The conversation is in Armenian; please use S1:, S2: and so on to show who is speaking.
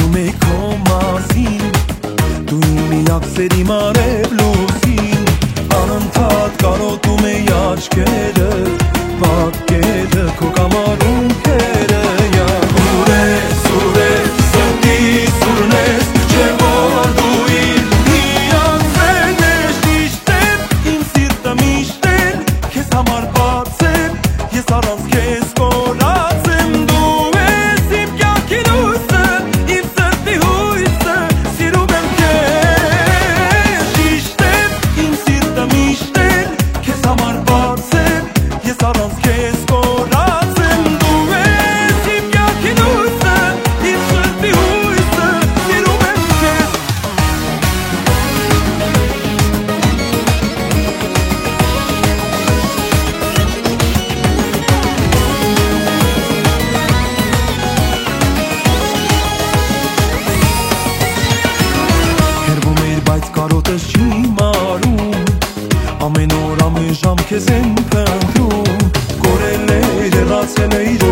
S1: Մտածում էի քո մասին, դու իմ միակ սերի մարևլուծին, անընդհատ կարոտում էի աչքերը, պատկերը, քո կամարունքերը, ուրես, սրտիս ուրնես, չէ որ դու իմ միակ սերն ես, ճիշտ է, իմ սիրտը միշտ է, քեզ համար բաց է, ես առանց քեզ կորած եմ, դու ես իմ կյանքի լույսը, իմ սրտի հույսը, սիրում եմ քեզ, ճիշտ է, իմ սիրտը միշտ է, քեզ համար բաց է, ես առանց քեզ կորած եմ, դու ես իմ կյանքի լույսը, իմ սրտի հույսը, սիրում եմ քեզ։ Հերվում էիր, բայց կարոտես չի մարում, ամեն օր ամեն ժամ քեզ եմ փնտրում, կորել էիր, հեռացել էիր